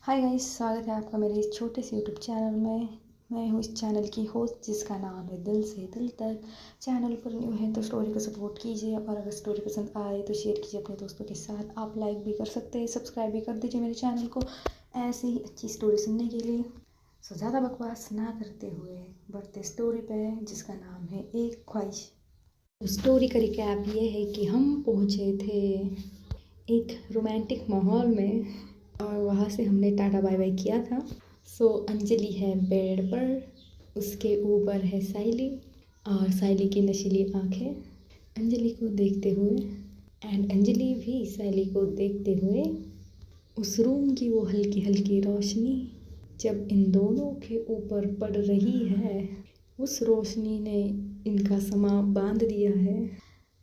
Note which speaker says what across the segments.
Speaker 1: Hi guys, स्वागत है आपका मेरे इस छोटे से यूट्यूब चैनल में। मैं हूँ इस चैनल की होस्ट जिसका नाम है दिल से दिल तक। चैनल पर न्यू है तो स्टोरी को सपोर्ट कीजिए और अगर स्टोरी पसंद आए तो शेयर कीजिए अपने दोस्तों के साथ। आप लाइक भी कर सकते हैं, सब्सक्राइब भी कर दीजिए मेरे चैनल को ऐसे ही अच्छी स्टोरी सुनने के लिए। सो ज़्यादा बकवास ना करते हुए बढ़ते स्टोरी पे जिसका नाम है एक ख्वाहिश। स्टोरी का रिकैप ये है कि हम पहुँचे थे एक रोमांटिक माहौल में और वहाँ से हमने टाटा बाय बाय किया था। सो अंजलि है बेड पर, उसके ऊपर है साइली और साइली की नशीली आंखें अंजलि को देखते हुए एंड अंजलि भी साइली को देखते हुए। उस रूम की वो हल्की हल्की रोशनी जब इन दोनों के ऊपर पड़ रही है, उस रोशनी ने इनका समा बांध दिया है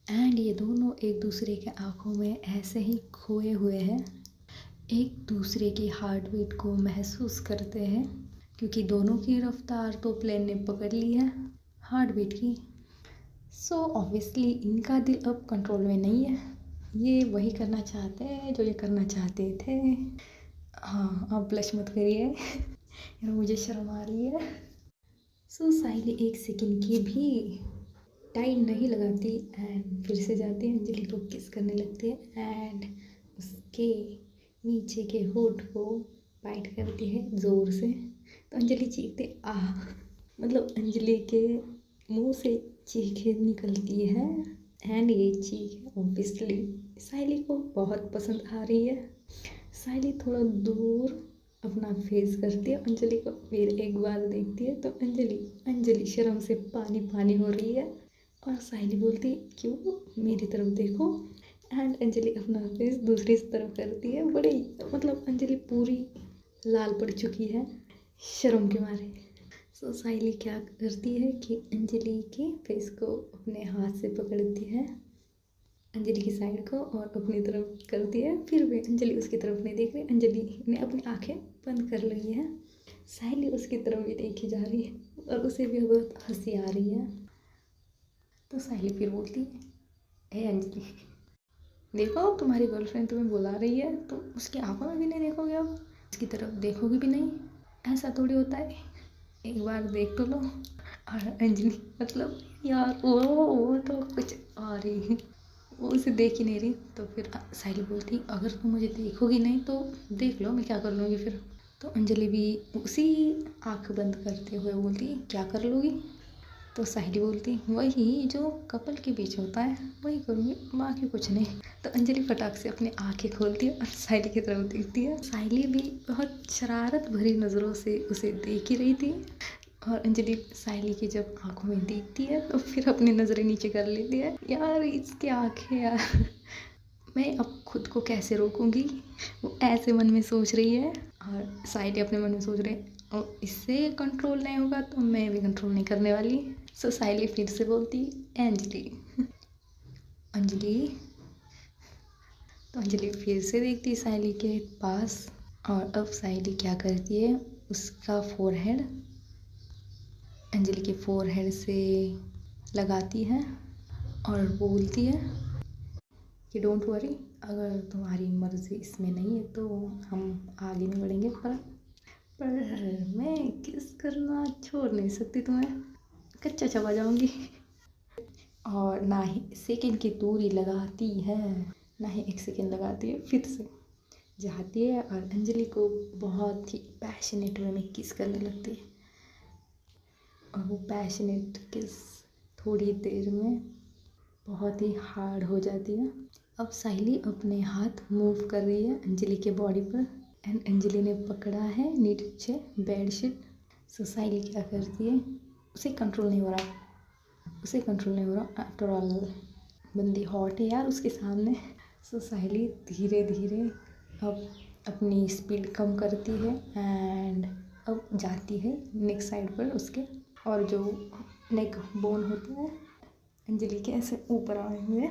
Speaker 1: एंड ये दोनों एक दूसरे के आंखों में ऐसे ही खोए हुए हैं, एक दूसरे की हार्ट बीट को महसूस करते हैं क्योंकि दोनों की रफ्तार तो प्लेन ने पकड़ ली है हार्ट बीट की। सो ऑब्वियसली इनका दिल अब कंट्रोल में नहीं है, ये वही करना चाहते हैं जो ये करना चाहते थे। हाँ, आप ब्लश मत करिए यार, मुझे शर्म आ रही है। सो साइली एक सेकंड की भी टाइम नहीं लगाती एंड फिर से जाती है अंजलि को किस करने लगती है एंड उसके नीचे के होठ को बाइट करती है ज़ोर से। तो अंजलि चीखते आह, मतलब अंजलि के मुंह से चीखें निकलती है एंड ये चीख ऑब्वियसली साइली को बहुत पसंद आ रही है। साइली थोड़ा दूर अपना फेस करती है, अंजलि को फिर एक बार देखती है तो अंजलि शर्म से पानी पानी हो रही है और साइली बोलती क्यों, मेरी तरफ देखो एंड अंजलि अपना फेस दूसरी तरफ करती है। बड़ी मतलब अंजलि पूरी लाल पड़ चुकी है शर्म के मारे। सो साइली क्या करती है कि अंजलि के फेस को अपने हाथ से पकड़ती है, अंजलि की साइड को और अपनी तरफ करती है। फिर भी अंजलि उसकी तरफ नहीं देख रही, अंजलि ने अपनी आंखें बंद कर ली है। साइली उसकी तरफ भी देखी जा रही है और उसे भी बहुत हंसी आ रही है। तो साइली फिर बोलती है हे अंजलि, देखो तुम्हारी गर्लफ्रेंड तुम्हें बुला रही है तो उसकी आंखों में भी नहीं देखोगे, अब उसकी तरफ देखोगे भी नहीं, ऐसा थोड़ी होता है, एक बार देख तो लो। और अंजलि मतलब यार वो तो कुछ आ रही है, वो उसे देख ही नहीं रही। तो फिर साइली बोलती अगर तुम मुझे देखोगी नहीं तो देख लो, मैं क्या कर लूँगी फिर। तो अंजलि भी उसी आँख बंद करते हुए बोलती क्या कर लोगी। तो साहिली बोलती वही जो कपल के बीच होता है वही करूँगी, बाकी कुछ नहीं। तो अंजलि फटाक से अपनी आंखें खोलती है और साहिली की तरफ देखती है। साहिली भी बहुत शरारत भरी नज़रों से उसे देख ही रही थी और अंजलि साहिली की जब आंखों में देखती है तो फिर अपनी नज़रें नीचे कर लेती है। यार इसकी आंखें यार, मैं अब खुद को कैसे रोकूंगी, वो ऐसे मन में सोच रही है और साहिली अपने मन में सोच रही है और इससे कंट्रोल नहीं होगा तो मैं भी कंट्रोल नहीं करने वाली। सो साइली फिर से बोलती अंजलि अंजलि। तो अंजलि फिर से देखती साइली के पास और अब साइली क्या करती है, उसका फोरहेड अंजलि के फोरहेड से लगाती है और बोलती है कि डोंट वरी, अगर तुम्हारी मर्ज़ी इसमें नहीं है तो हम आगे नहीं बढ़ेंगे, पर मैं किस करना छोड़ नहीं सकती, तुम्हें कच्चा चबा जाऊंगी। और ना ही सेकंड की दूरी लगाती है, ना ही एक सेकंड लगाती है, फिर से जाती है और अंजलि को बहुत ही पैशनेट वे में किस करने लगती है। और वो पैशनेट किस थोड़ी देर में बहुत ही हार्ड हो जाती है। अब साहिली अपने हाथ मूव कर रही है अंजलि के बॉडी पर एंड अंजलि ने पकड़ा है नीचे बेडशीट। सो साहिली क्या करती है, उसे कंट्रोल नहीं हो रहा आफ्टर ऑल, बंदी हॉट है यार उसके सामने। सो साहिली धीरे धीरे अब अपनी स्पीड कम करती है एंड अब जाती है नेक साइड पर उसके, और जो नेक बोन होता है अंजलि के ऐसे ऊपर आए हुए,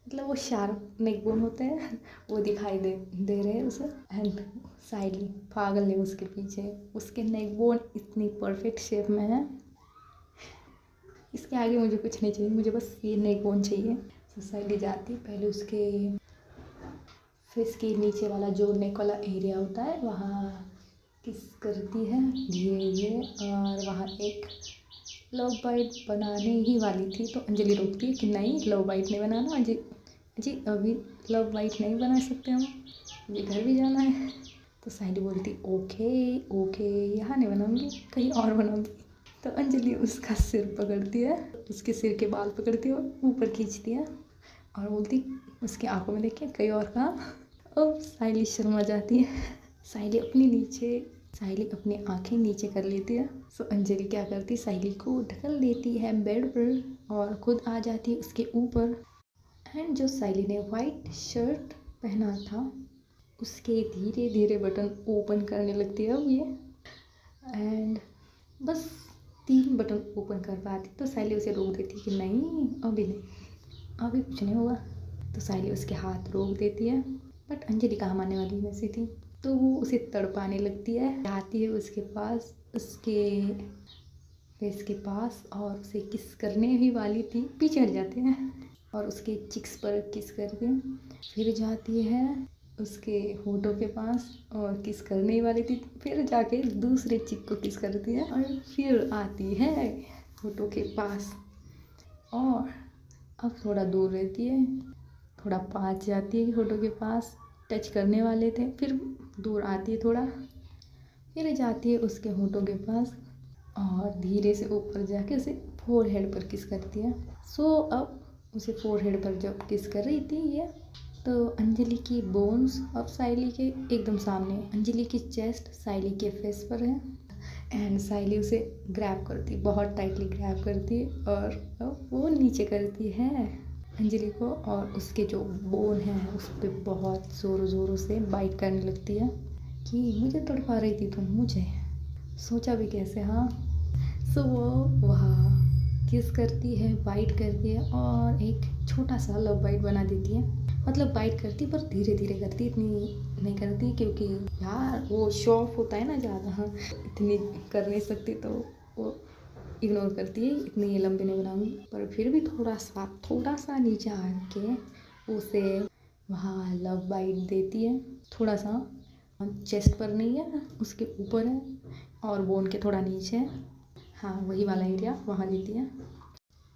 Speaker 1: मतलब वो शार्प नेक बोन होते हैं वो दिखाई दे रहे हैं उसे एंड साइली पागल है उसके पीछे। उसके नेक बोन इतनी परफेक्ट शेप में है, इसके आगे मुझे कुछ नहीं चाहिए, मुझे बस ये नेक बोन चाहिए। तो साइली जाती पहले उसके फेस के नीचे वाला जो नेक वाला एरिया होता है वहाँ किस करती है ये और वहाँ एक लव बाइट बनाने ही वाली थी तो अंजलि रोकती है कि नहीं, लव बाइट नहीं बनाना अजी, जी अभी लव बाइट नहीं बना सकते हम, मुझे घर भी जाना है। तो साइली बोलती ओके ओके, यहाँ नहीं बनाऊंगी, कहीं और बनाऊंगी। तो अंजलि उसका सिर पकड़ती है, उसके सिर के बाल पकड़ती है और ऊपर खींचती है और बोलती, उसकी आंखों में देखिए कहीं और कहाँ। और साइली शर्मा जाती है। साइली अपनी आंखें नीचे कर लेती है। सो अंजलि क्या करती, साइली को ढकल देती है बेड पर और खुद आ जाती है उसके ऊपर। एंड जो साइली ने वाइट शर्ट पहना था उसके धीरे धीरे बटन ओपन करने लगती है अब ये। एंड बस 3 बटन ओपन कर पाती तो साइली उसे रोक देती कि नहीं अभी नहीं, अभी कुछ नहीं होगा। तो साइली उसके हाथ रोक देती है बट अंजलि कहाँ मानने वाली में से थी, तो वो उसे तड़पाने लगती है, आती है उसके पास, उसके फेस के पास और उसे किस करने ही वाली थी, पीछे हट जाते हैं और उसके चिक्स पर किस करके फिर जाती है उसके होठों के पास और किस करने ही वाली थी, फिर जाके दूसरे चिक को किस करती है और फिर आती है होठों के पास और अब थोड़ा दूर रहती है, थोड़ा पास जाती है होठों के पास, टच करने वाले थे, फिर दूर आती है थोड़ा, फिर जाती है उसके होठों के पास और धीरे से ऊपर जाके उसे फोरहेड पर किस करती है। सो अब उसे फोरहेड पर जब किस कर रही थी ये, तो अंजलि की बोन्स अब साइली के एकदम सामने, अंजलि की चेस्ट साइली के फेस पर है एंड साइली उसे ग्रैब करती, बहुत टाइटली ग्रैब करती है और वो नीचे करती है अंजलि को और उसके जो बोन है उस पर बहुत ज़ोरों ज़ोरों से बाइट करने लगती है कि मुझे तड़पा रही थी तुम, मुझे सोचा भी कैसे। हाँ, सो वो वहाँ किस करती है, बाइट करती है और एक छोटा सा लव बाइट बना देती है, मतलब बाइट करती पर धीरे धीरे करती, इतनी नहीं करती क्योंकि यार वो शो ऑफ होता है ना ज़्यादा, हाँ इतनी कर नहीं सकती तो वो इग्नोर करती है, इतनी लंबी नहीं बनाऊंगी, पर फिर भी थोड़ा सा नीचे आके उसे वहाँ लव बाइट देती है, थोड़ा सा चेस्ट पर नहीं है, उसके ऊपर है और बोन के थोड़ा नीचे है, हाँ वही वाला एरिया वहाँ देती है।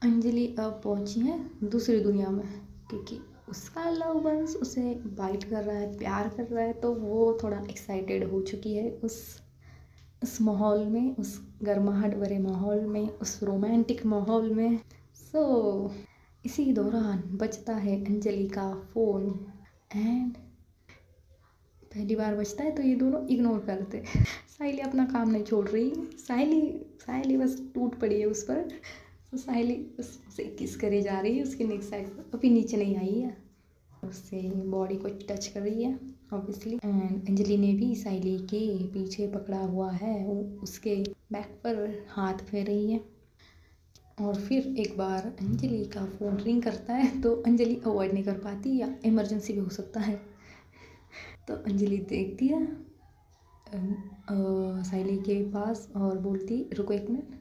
Speaker 1: अंजलि अब पहुँची है दूसरी दुनिया में क्योंकि उसका लव वंस उसे बाइट कर रहा है, प्यार कर रहा है, तो वो थोड़ा एक्साइटेड हो चुकी है उस माहौल में, उस गर्माहट भरे माहौल में, उस रोमांटिक माहौल में। सो इसी दौरान बजता है अंजलि का फ़ोन एंड पहली बार बजता है तो ये दोनों इग्नोर करते। साइली अपना काम नहीं छोड़ रही, साइली बस टूट पड़ी है उस पर, तो साइली उससे किस करे जा रही है उसके नेक साइड पर, अभी नीचे नहीं आई है, उससे बॉडी को टच कर रही है ऑब्वियसली। एंड अंजलि ने भी साइली के पीछे पकड़ा हुआ है, वो उसके बैक पर हाथ फेर रही है और फिर एक बार अंजलि का फ़ोन रिंग करता है तो अंजलि अवॉइड नहीं कर पाती या इमरजेंसी भी हो सकता है, तो अंजलि देखती है साइली के पास और बोलती रुको 1 मिनट।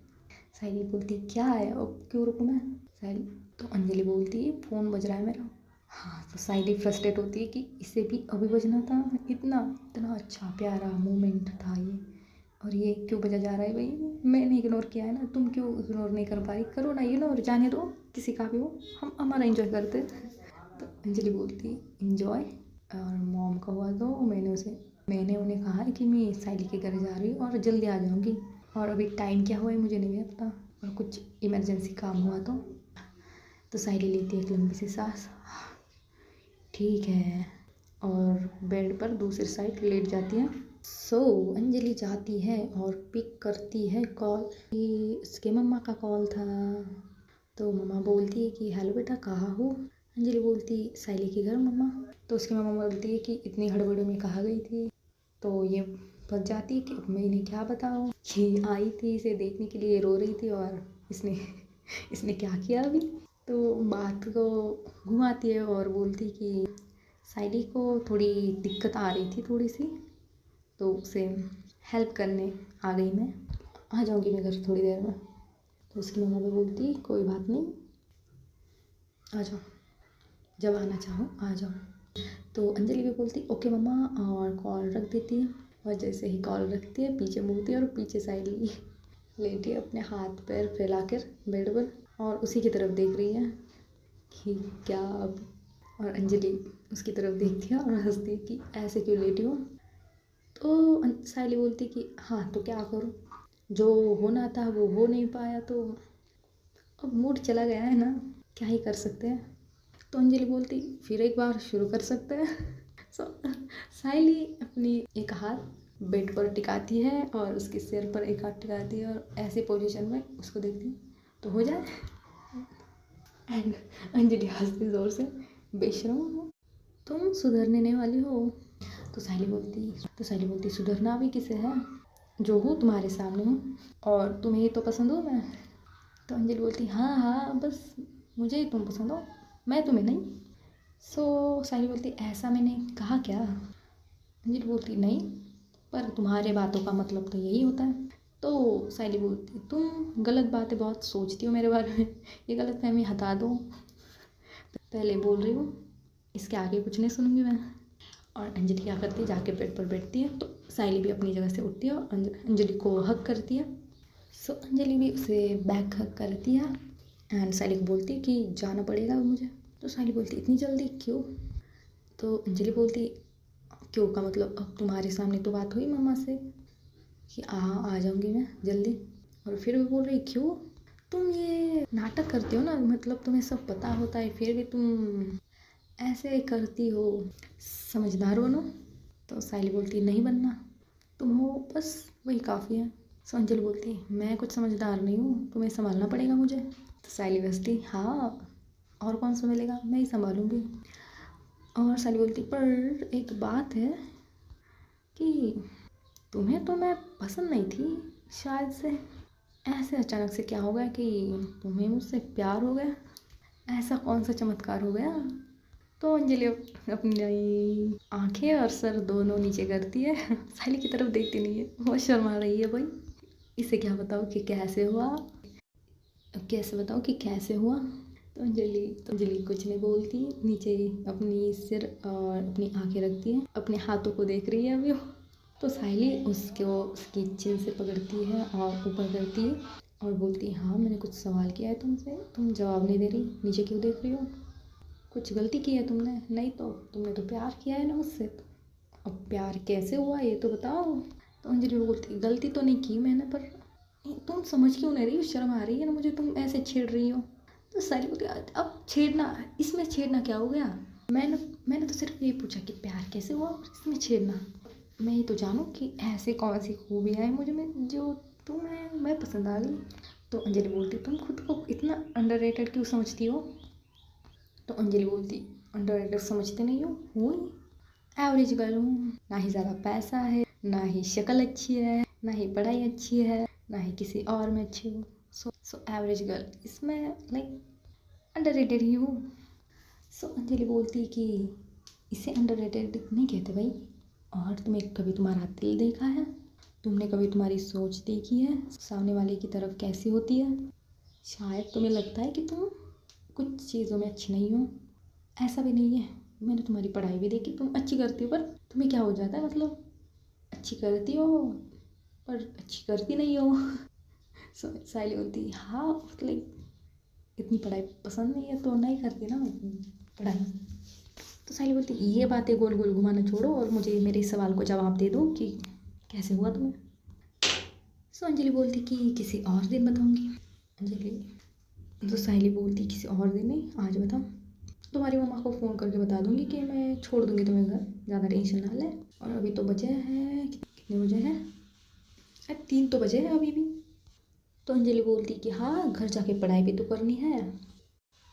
Speaker 1: साइली बोलती क्या है, अब क्यों रुकूँ मैं, साइली, तो अंजलि बोलती है फ़ोन बज रहा है मेरा। हाँ, तो साइली फ्रस्ट्रेट होती है कि इसे भी अभी बजना था, इतना इतना अच्छा प्यारा मोमेंट था ये और ये क्यों बजा जा रहा है, भाई मैंने इग्नोर किया है ना, तुम क्यों इग्नोर नहीं कर पा रही, करो ना इग्नोर, जाने दो किसी का भी हो, हम हमारा एंजॉय करते। तो अंजलि बोलती एंजॉय, और मॉम का हुआ तो मैंने उन्हें कहा है कि मैं साइली के घर जा रही हूँ और जल्दी आ जाऊँगी और अभी टाइम क्या हुआ है मुझे नहीं पता और कुछ इमरजेंसी काम हुआ तो साइली लेती है एक लंबी सी सांस, ठीक है, और बेड पर दूसरी साइड लेट जाती है। सो अंजलि जाती है और पिक करती है कॉल, कि उसके मम्मा का कॉल था, तो मम्मा बोलती है कि हेलो बेटा कहाँ हो, अंजलि बोलती साइली के घर मम्मा, तो उसकी मम्मा बोलती है कि इतनी हड़बड़ी में कहाँ गई थी, तो ये फंस जाती है कि अब मैं इन्हें क्या बताऊँ कि आई थी इसे देखने के लिए, रो रही थी और इसने क्या किया अभी, तो बात को घुमाती है और बोलती कि साइली को थोड़ी दिक्कत आ रही थी थोड़ी सी, तो उसे हेल्प करने आ गई मैं, आ जाऊँगी मैं घर थोड़ी देर में, तो उसकी मम्मा भी बोलती कोई बात नहीं आ जाओ, जब आना चाहो आ जाओ, तो अंजलि भी बोलती ओके मम्मा और कॉल रख देती है। और जैसे ही कॉल रखती है पीछे मुड़ती है और पीछे साइड लेटी है अपने हाथ पैर फैलाकर बेड पर और उसी की तरफ देख रही है कि क्या अब। और अंजलि उसकी तरफ देखती है और हंसती है कि ऐसे क्यों लेटी हो। तो सायली बोलती कि हाँ तो क्या करूँ, जो होना था वो हो नहीं पाया, तो अब मूड चला गया है ना, क्या ही कर सकते हैं। तो अंजलि बोलती फिर एक बार शुरू कर सकते हैं। सो सायली अपनी एक हाथ बेड पर टिकाती है और उसके सिर पर एक हाथ टिकाती है और ऐसी पोजीशन में उसको देखती है तो हो जाए। एंड अंजलि हंसती जोर से, बेशरम तुम सुधरने नहीं वाली हो। तो सायली बोलती सुधरना भी किसे है, जो हूँ तुम्हारे सामने हूँ और तुम्हें ही तो पसंद हूँ मैं। तो अंजलि बोलती हाँ हाँ बस मुझे ही तुम पसंद हो, मैं तुम्हें नहीं। सायली बोलती ऐसा मैंने कहा क्या। अंजलि बोलती नहीं, पर तुम्हारे बातों का मतलब तो यही होता है। तो सायली बोलती तुम गलत बातें बहुत सोचती हो मेरे बारे में, ये गलतफहमी हटा दो, पहले बोल रही हूँ, इसके आगे कुछ नहीं सुनूंगी मैं। और अंजलि क्या करती है, जाके बेड पर बैठती है। तो सायली भी अपनी जगह से उठती है और अंजलि को हक करती है। अंजलि भी उसे बैक हक करती है एंड सायली को बोलती है कि जाना पड़ेगा अब मुझे। तो सायली बोलती इतनी जल्दी क्यों। तो अंजलि बोलती क्यों का मतलब, अब तुम्हारे सामने तो बात हुई मम्मा से कि आ जाऊंगी मैं जल्दी, और फिर भी बोल रही क्यों। तुम ये नाटक करती हो ना, मतलब तुम्हें सब पता होता है फिर भी तुम ऐसे करती हो, समझदार बनो। तो सायली बोलती नहीं बनना, तुम हो बस वही काफ़ी है। अंजलि बोलती मैं कुछ समझदार नहीं हूँ, तुम्हें संभालना पड़ेगा मुझे। तो सायली हंसती हाँ और कौन संभालेगा, मैं ही संभालूंगी। और सायली बोलती पर एक बात है कि तुम्हें तो मैं पसंद नहीं थी शायद से, ऐसे अचानक से क्या हो गया कि तुम्हें मुझसे प्यार हो गया, ऐसा कौन सा चमत्कार हो गया। तो अंजलि अपनी आंखें और सर दोनों नीचे करती है, सायली की तरफ देखती नहीं है, बहुत शर्मा रही है भाई। इसे क्या बताओ कि कैसे हुआ, अब कैसे बताओ कि कैसे हुआ। तो अंजलि कुछ नहीं बोलती, नीचे अपनी सिर और अपनी आंखें रखती है, अपने हाथों को देख रही है अभी वो। तो सायली उसकी चिन से पकड़ती है और ऊपर करती है और बोलती है हाँ मैंने कुछ सवाल किया है तुमसे, तुम जवाब नहीं दे रही, नीचे क्यों देख रही हो, कुछ गलती की है तुमने। नहीं तो तुमने तो प्यार किया है ना मुझसे, अब प्यार कैसे हुआ ये तो बताओ। तो अंजलि बोलती गलती तो नहीं की मैंने, पर तुम समझ क्यों नहीं रही हो, शर्म आ रही है ना मुझे, तुम ऐसे छेड़ रही हो। तो सायली बोलती अब छेड़ना, इसमें छेड़ना क्या हो गया, मैंने तो सिर्फ ये पूछा कि प्यार कैसे हुआ, इसमें छेड़ना, मैं ये तो जानूँ कि ऐसे कौन सी खूबियाँ हैं मुझे में जो तुम्हें मैं पसंद आ गई। तो अंजलि बोलती तुम खुद को इतना अंडररेटेड क्यों समझती हो। तो अंजलि बोलती अंडररेटेड समझते नहीं हो, हूँ एवरेज गर्ल हूँ, ना ही ज़्यादा पैसा है, ना ही शक्ल अच्छी है, ना ही पढ़ाई अच्छी है, ना ही किसी और में अच्छी हूँ। सो एवरेज गर्ल, इसमें लाइक अंडररेटेड ही हूँ। अंजलि बोलती कि इसे अंडररेटेड नहीं कहते भाई, और तुम्हें कभी तुम्हारा दिल देखा है, तुमने कभी तुम्हारी सोच देखी है सामने वाले की तरफ कैसी होती है। शायद तुम्हें लगता है कि तुम कुछ चीज़ों में अच्छी नहीं हो, ऐसा भी नहीं है, मैंने तुम्हारी पढ़ाई भी देखी, तुम अच्छी करती हो, पर तुम्हें क्या हो जाता है, मतलब अच्छी करती हो पर अच्छी करती नहीं हो। सायली बोलती हाँ लाइक इतनी पढ़ाई पसंद नहीं है तो नहीं करती ना मैं पढ़ाई। तो सायली बोलती ये बातें गोल गोल घुमाना छोड़ो और मुझे मेरे सवाल को जवाब दे दो कि कैसे हुआ तुम्हें। अंजलि बोलती कि किसी और दिन बताऊंगी। अंजलि तो सायली बोलती किसी और दिन नहीं, आज बताओ, तुम्हारी मम्मा को फ़ोन करके बता दूंगी कि मैं छोड़ दूंगी तुम्हें घर, ज़्यादा टेंशन ना ले। और अभी तो बजे हैं कितने बजे हैं, 3 तो बजे हैं अभी भी। तो अंजलि बोलती कि हाँ घर जाके पढ़ाई भी तो करनी है,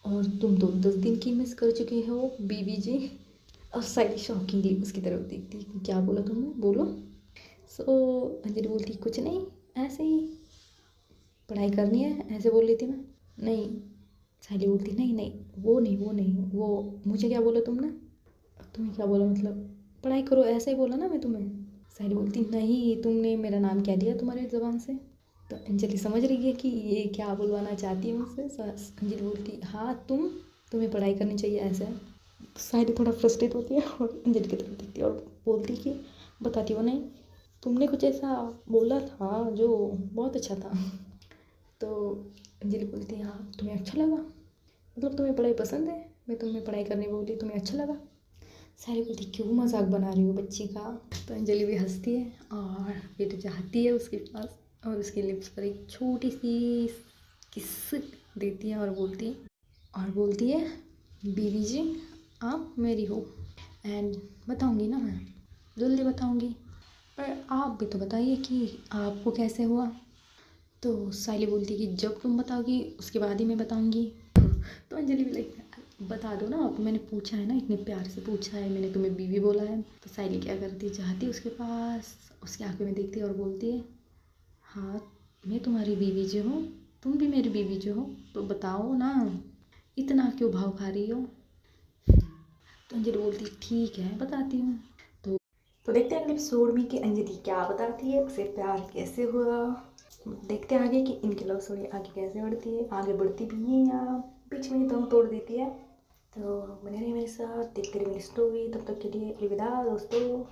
Speaker 1: और तुम तो 10 दिन की मिस कर चुकी हो बीबी जी। और सायली शॉकिंगली उसकी तरफ देखती क्या बोला तुमने, बोलो। अंजलि बोलती कुछ नहीं, ऐसे ही पढ़ाई करनी है ऐसे बोल रही थी मैं। नहीं, सायली बोलती नहीं नहीं वो मुझे क्या बोला तुमने, तुम्हें क्या बोला, मतलब पढ़ाई करो ऐसे ही बोला ना मैं तुम्हें। सायली बोलती नहीं, तुमने मेरा नाम क्या लिया तुम्हारे ज़बान से। तो अंजलि समझ रही है कि ये क्या बुलवाना चाहती है मुझसे। अंजलि बोलती हाँ तुम्हें पढ़ाई करनी चाहिए ऐसे। सायली थोड़ा फ्रस्ट्रेट होती है और अंजलि की तरफ देखती है और बोलती कि बताती हो नहीं, तुमने कुछ ऐसा बोला था जो बहुत अच्छा था। तो अंजलि बोलती है हाँ तुम्हें अच्छा लगा, मतलब तुम्हें पढ़ाई पसंद है, मैं तुम्हें पढ़ाई करने बोली तुम्हें अच्छा लगा। सारी बोलती क्यों मजाक बना रही हो बच्ची का। तो अंजलि भी हंसती है और फिर जाती है उसके पास और उसके लिप्स पर एक छोटी सी किस देती है और बोलती है बीवी जी आप मेरी हो एंड बताऊंगी ना मैं, जल्दी बताऊंगी, पर आप भी तो बताइए कि आपको कैसे हुआ। तो साइली बोलती है कि जब तुम बताओगी उसके बाद ही मैं बताऊंगी। तो अंजलि भी लाइक बता दो ना, आप मैंने पूछा है ना, इतने प्यार से पूछा है मैंने, तुम्हें बीवी बोला है। तो साइली क्या करती है, जाती है उसके पास, उसकी आंखें में देखती है और बोलती है हाँ मैं तुम्हारी बीवी जो हूँ, तुम भी मेरी बीवी जो हो, तो बताओ ना इतना क्यों भाव खा रही हो। तो अंजलि बोलती ठीक है बताती हूँ। तो देखते हैं अगले एपिसोड में कि अंजलि क्या बताती है, उसे प्यार कैसे हुआ। देखते हैं आगे कि इनकी लव स्टोरी आगे कैसे बढ़ती है, आगे बढ़ती भी है या बीच में ही दम तोड़ देती है। तो बने रहिए मेरे साथ, देखते रहिए मेरी स्टोरी। तब तक के लिए अलविदा दोस्तों।